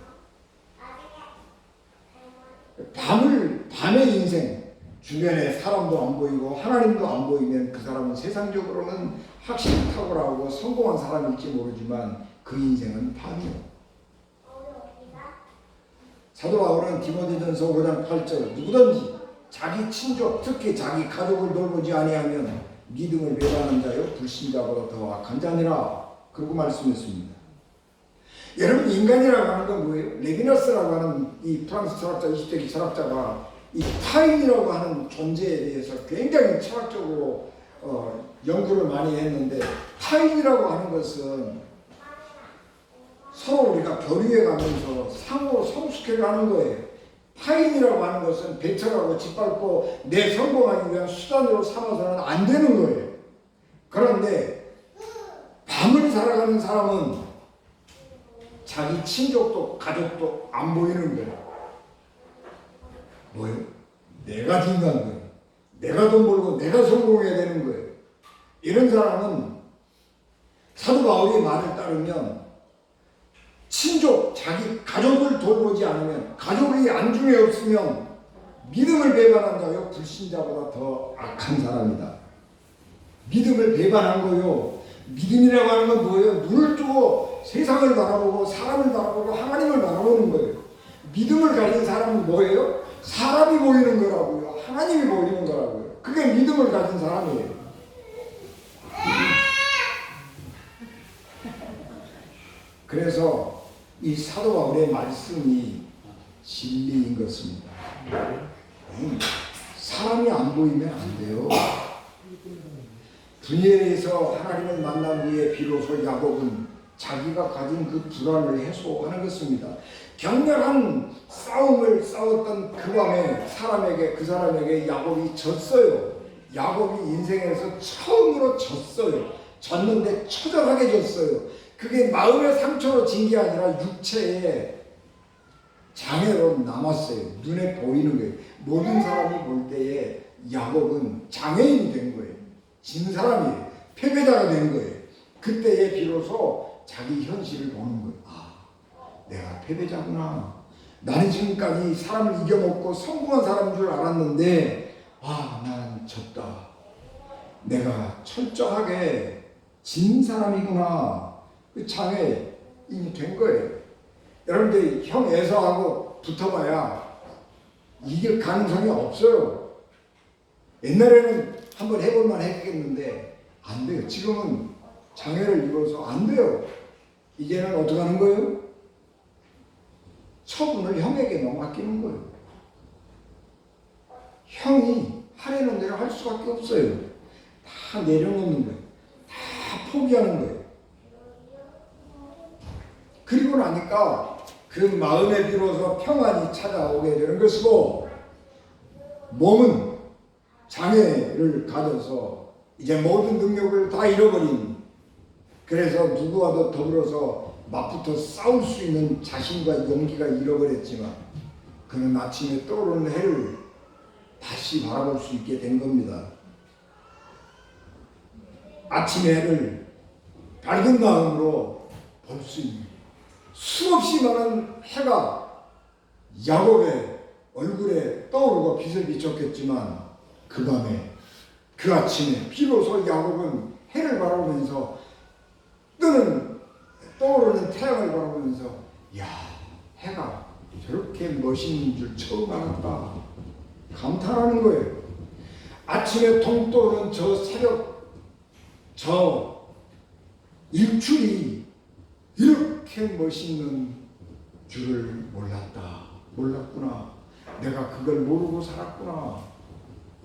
밤의 인생, 주변에 사람도 안 보이고 하나님도 안 보이면 그 사람은 세상적으로는 확실히 탁월하고 성공한 사람일지 모르지만 그 인생은 밤이에요. 사도 바울은 디모데전서 5장 8절, 누구든지 자기 친족, 특히 자기 가족을 돌보지 아니하면 믿음을 배반하는 자요 불신자보다 더 악한 자니라. 그러고 말씀했습니다. 여러분, 인간이라고 하는 건 뭐예요? 레비나스라고 하는 이 프랑스 철학자, 20세기 철학자가 이 타인이라고 하는 존재에 대해서 굉장히 철학적으로 연구를 많이 했는데, 타인이라고 하는 것은 서로 우리가 교류해 가면서 상호 성숙해 가는 거예요. 타인이라고 하는 것은 배척하고 짓밟고 내 성공하기 위한 수단으로 삼아서는 안 되는 거예요. 그런데 밤을 살아가는 사람은 자기 친족도 가족도 안 보이는 거예요. 뭐예요? 내가 중요한 거예요. 내가 돈 벌고 내가 성공해야 되는 거예요. 이런 사람은 사도 바울의 말을 따르면 친족, 자기 가족을 돌보지 않으면, 가족이 안중에 없으면 믿음을 배반한 자요 불신자보다 더 악한 사람이다. 믿음을 배반한 거요. 믿음이라고 하는 건 뭐예요? 눈을 뜨고 세상을 바라보고 사람을 바라보고 하나님을 바라보는 거예요. 믿음을 가진 사람은 뭐예요? 사람이 보이는 거라고요. 하나님이 보이는 거라고요. 그게 믿음을 가진 사람이에요. 그래서 이 사도 바울의 말씀이 진리인 것입니다. 사람이 안 보이면 안 돼요. 분열에서 하나님을 만난 후에 비로소 야곱은 자기가 가진 그 불안을 해소하는 것입니다. 격렬한 싸움을 싸웠던 그 밤에 그 사람에게 야곱이 졌어요. 야곱이 인생에서 처음으로 졌어요. 졌는데 처절하게 졌어요. 그게 마음의 상처로 진 게 아니라 육체의 장애로 남았어요. 눈에 보이는 거예요. 모든 사람이 볼 때에 야곱은 장애인이 된 거예요. 진 사람이에요. 패배자가 된 거예요. 그때에 비로소 자기 현실을 보는 거예요. 아, 내가 패배자구나. 나는 지금까지 사람을 이겨먹고 성공한 사람인 줄 알았는데 난 졌다. 내가 철저하게 진 사람이구나. 그 장애인이 된 거예요. 여러분들 형 에서하고 붙어봐야 이길 가능성이 없어요. 옛날에는 한번 해볼만 했겠는데 안 돼요. 지금은 장애를 입어서 안 돼요. 이제는 어떻게 하는 거예요? 처분을 형에게 맡기는 거예요. 형이 하려는 대로 할 수밖에 없어요. 다 내려놓는 거예요. 다 포기하는 거예요. 그리고 나니까 그 마음에 비로소 평안이 찾아오게 되는 것이고 몸은 장애를 가져서 이제 모든 능력을 다 잃어버린, 그래서 누구와도 더불어서 맞붙어 싸울 수 있는 자신과 용기가 잃어버렸지만 그는 아침에 떠오르는 해를 다시 바라볼 수 있게 된 겁니다. 아침의 해를 밝은 마음으로 볼 수 있는, 수없이 많은 해가 야곱의 얼굴에 떠오르고 빛을 비췄겠지만 그 밤에, 그 아침에 비로소 야곱은 해를 바라보면서 떠오르는 태양을 바라보면서 야, 해가 저렇게 멋있는 줄 처음 알았다. 감탄하는 거예요. 아침에 동떠오른 저 새벽, 저 일출이 이렇게 멋있는 줄을 몰랐구나. 내가 그걸 모르고 살았구나.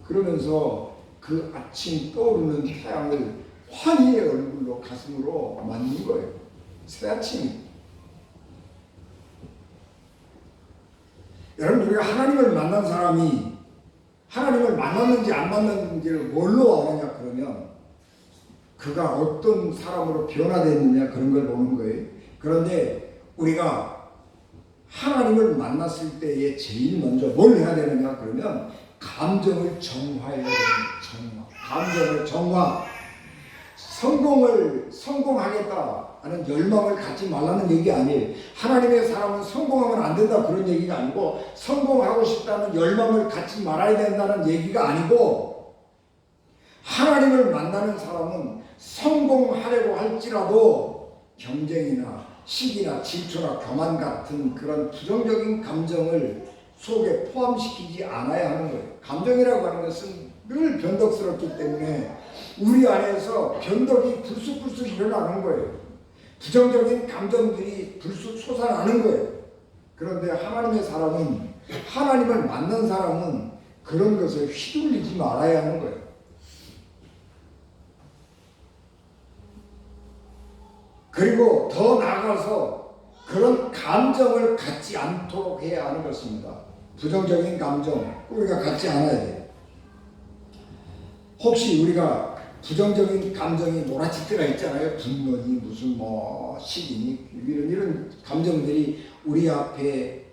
그러면서 그 아침 떠오르는 태양을 환희의 얼굴로 가슴으로 맞는 거예요. 새 아침. 여러분, 우리가 하나님을 만난 사람이 하나님을 만났는지 안 만났는지를 뭘로 아느냐 그러면 그가 어떤 사람으로 변화됐느냐 그런 걸 보는 거예요. 그런데 우리가 하나님을 만났을 때에 제일 먼저 뭘 해야 되느냐 그러면 감정을 정화해야 됩니다. 감정을 정화. 성공하겠다 하는 열망을 갖지 말라는 얘기 아니에요. 하나님의 사람은 성공하면 안 된다 그런 얘기가 아니고, 성공하고 싶다는 열망을 갖지 말아야 된다는 얘기가 아니고, 하나님을 만나는 사람은 성공하려고 할지라도 경쟁이나 시기나 질투나 교만 같은 그런 부정적인 감정을 속에 포함시키지 않아야 하는 거예요. 감정이라고 하는 것은 늘 변덕스럽기 때문에 우리 안에서 변덕이 불쑥불쑥 일어나는 거예요. 부정적인 감정들이 불쑥 솟아나는 거예요. 그런데 하나님의 사람은, 하나님을 만난 사람은 그런 것을 휘둘리지 말아야 하는 거예요. 그리고 더 나아가서 그런 감정을 갖지 않도록 해야 하는 것입니다. 부정적인 감정 우리가 갖지 않아야 돼요. 혹시 우리가 부정적인 감정이 몰아칠 때가 있잖아요. 분노니 무슨 시기니 이런 감정들이 우리 앞에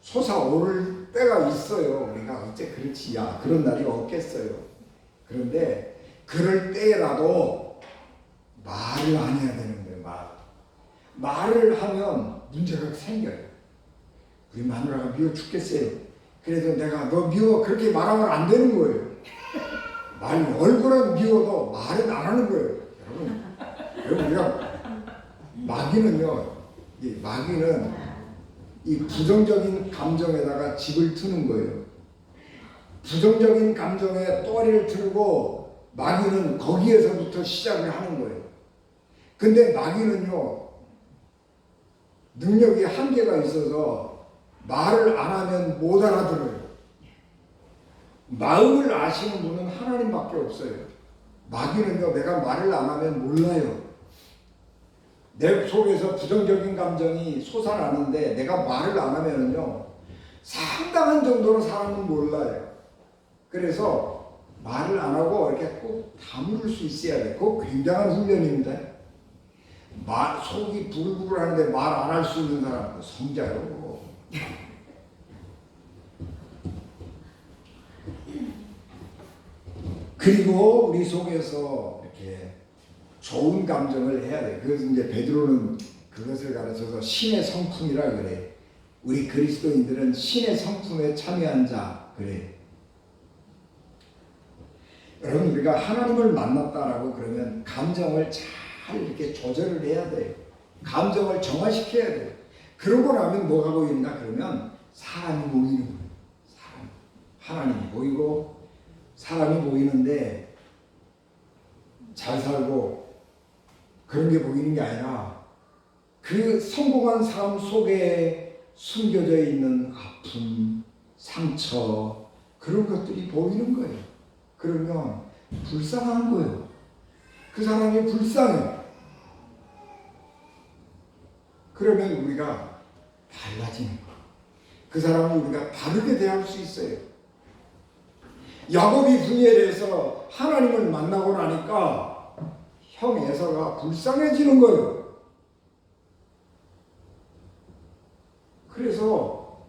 솟아오를 때가 있어요. 우리가 어째 그렇지, 야 그런 날이 없겠어요. 그런데 그럴 때라도 말을 안 해야 되는 거예요. 말을 하면 문제가 생겨요. 우리 마누라가 미워 죽겠어요. 그래도 내가 너 미워 그렇게 말하면 안 되는 거예요. 얼굴은 미워도 말은 안 하는 거예요. 여러분 우리가 마귀는 이 부정적인 감정에다가 집을 트는 거예요. 부정적인 감정에 또리를 틀고 마귀는 거기에서부터 시작을 하는 거예요. 근데 마귀는요, 능력이 한계가 있어서 말을 안 하면 못 알아들어요. 마음을 아시는 분은 하나님밖에 없어요. 마귀는요, 내가 말을 안 하면 몰라요. 내 속에서 부정적인 감정이 솟아나는데 내가 말을 안 하면요, 상당한 정도로 사람은 몰라요. 그래서 말을 안 하고 이렇게 꼭 다물을 수 있어야 돼. 그거 굉장한 훈련입니다. 속이 부글부글 하는데 말 안 할 수 있는 사람, 성자요. 그리고 우리 속에서 이렇게 좋은 감정을 해야 돼. 그래서 이제 베드로는 그것을 가르쳐서 신의 성품이라 그래. 우리 그리스도인들은 신의 성품에 참여한 자 그래. 여러분, 우리가 하나님을 만났다라고 그러면 감정을 잘 이렇게 조절을 해야 돼요. 감정을 정화시켜야 돼요. 그러고 나면 뭐가 보이는가 그러면 사람이 보이는 거예요. 하나님이 보이고 사람이 보이는데 잘 살고 그런 게 보이는 게 아니라 그 성공한 삶 속에 숨겨져 있는 아픔, 상처, 그런 것들이 보이는 거예요. 그러면 불쌍한 거예요. 그 사람이 불쌍해. 그러면 우리가 달라지는 거예요. 그 사람을 우리가 다르게 대할 수 있어요. 야곱이 분열해서 하나님을 만나고 나니까 형 에서가 불쌍해지는 거예요. 그래서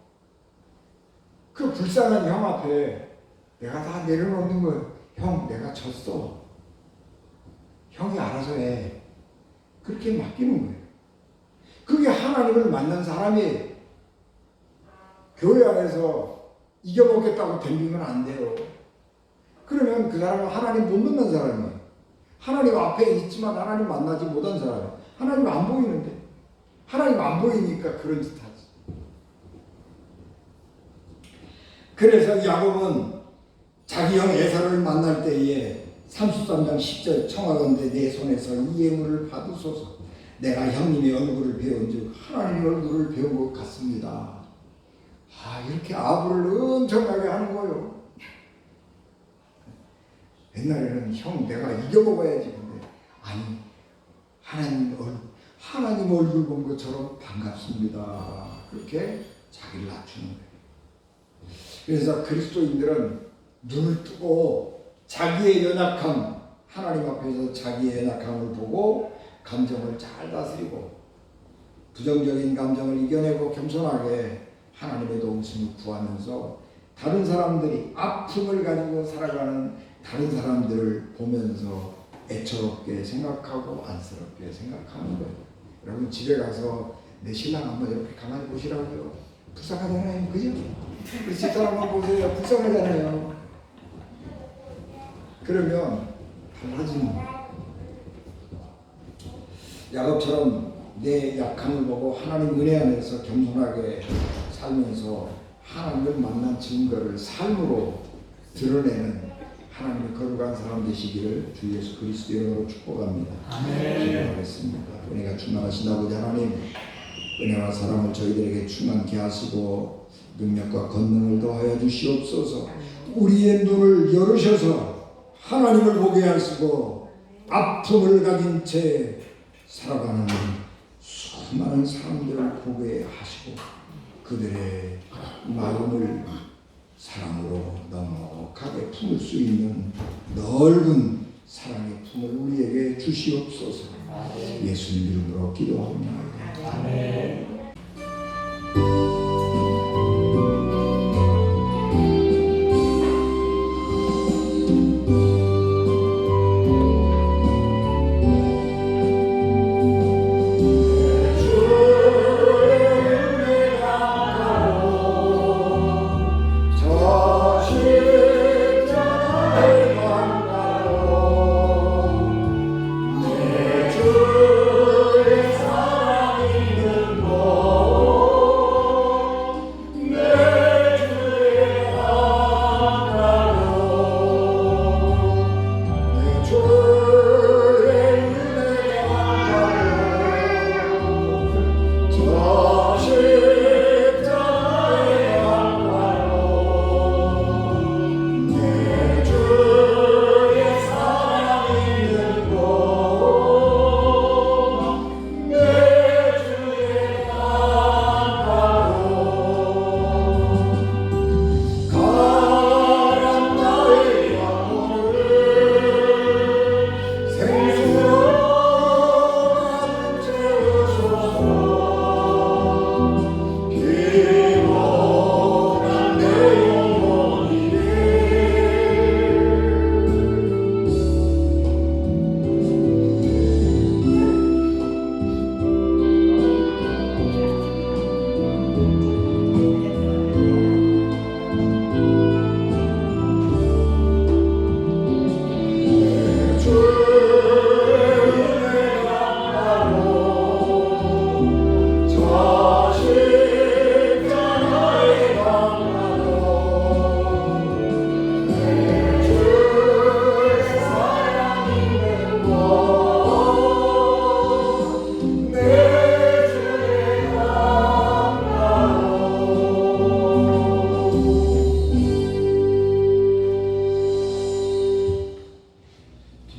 그 불쌍한 형 앞에 내가 다 내려놓는 거예요. 형, 내가 졌어. 형이 알아서 해. 그렇게 맡기는 거예요. 그게 하나님을 만난 사람이에요. 교회 안에서 이겨먹겠다고 덤비면 안 돼요. 그러면 그 사람은 하나님 못 만난 사람이에요. 하나님 앞에 있지만 하나님 만나지 못한 사람이에요. 하나님 안 보이는데. 하나님 안 보이니까 그런 짓 하지. 그래서 야곱은 자기 형 에사를 만날 때에 33장 10절 청하건대 내 손에서 이 예물을 받으소서. 내가 형님의 얼굴을 배운 즉 하나님의 얼굴을 배운 것 같습니다. 이렇게 아부를 엄청나게 하는 거예요. 옛날에는 형 내가 이겨먹어야지. 근데 아니, 하나님 얼굴 본 것처럼 반갑습니다. 그렇게 자기를 낮추는 거예요. 그래서 그리스도인들은 눈을 뜨고 자기의 연약함, 하나님 앞에서 자기의 연약함을 보고 감정을 잘 다스리고 부정적인 감정을 이겨내고 겸손하게 하나님의 도우심을 구하면서 다른 사람들이 아픔을 가지고 살아가는 다른 사람들을 보면서 애처롭게 생각하고 안쓰럽게 생각하는 거예요. 여러분, 집에 가서 내 신랑 한번 이렇게 가만히 보시라고요. 불쌍하잖아요. 그죠? 우리 집사람 한번 보세요. 불쌍하잖아요. 그러면 달라지는 거예요. 야곱처럼 내 약함을 보고 하나님 은혜 안에서 겸손하게 살면서 하나님을 만난 증거를 삶으로 드러내는 하나님의 거룩한 사람 되시기를 주 예수 그리스도의 이름으로 축복합니다. 기도하겠습니다. 은혜가 충만하신 아버지 하나님, 은혜와 사랑을 저희들에게 충만케 하시고 능력과 권능을 더하여 주시옵소서. 우리의 눈을 열으셔서 하나님을 보게 하시고 아픔을 가진 채 살아가는 수많은 사람들을 보게 하시고 그들의 마음을 사랑으로 넉넉하게 품을 수 있는 넓은 사랑의 품을 우리에게 주시옵소서. 예수님 이름으로 기도합니다. 아멘. 사랑이 있는 곳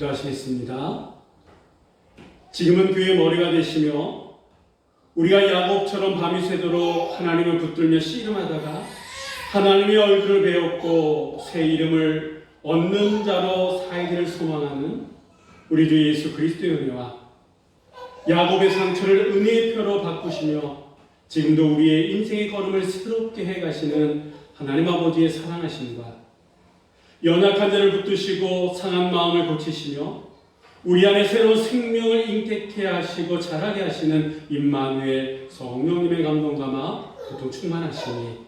기도하시겠습니다. 지금은 교회의 머리가 되시며 우리가 야곱처럼 밤이 새도록 하나님을 붙들며 씨름하다가 하나님의 얼굴을 배웠고 새 이름을 얻는 자로 살기를 소망하는 우리 주 예수 그리스도의 은혜와 야곱의 상처를 은혜의 표로 바꾸시며 지금도 우리의 인생의 걸음을 새롭게 해가시는 하나님 아버지의 사랑하심과 연약한 자를 붙드시고 상한 마음을 고치시며 우리 안에 새로운 생명을 인격케 하시고 자라게 하시는 임마누엘 성령님의 감동감화 고통 충만하시니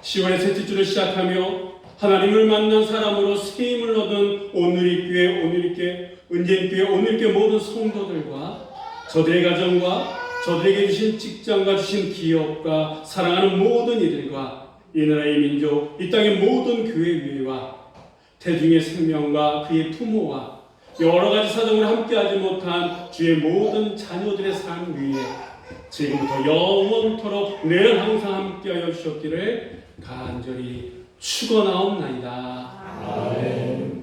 10월의 셋째 주를 시작하며 하나님을 만난 사람으로 세임을 얻은 오늘리교회 은재교회 오늘교회 모든 성도들과 저들의 가정과 저들에게 주신 직장과 주신 기업과 사랑하는 모든 이들과 이 나라의 민족, 이 땅의 모든 교회 위에와 태중의 생명과 그의 부모와 여러 가지 사정으로 함께하지 못한 주의 모든 자녀들의 삶 위에 지금부터 영원토록 늘 항상 함께하여 주셨기를 간절히 축원하옵나이다. 아멘.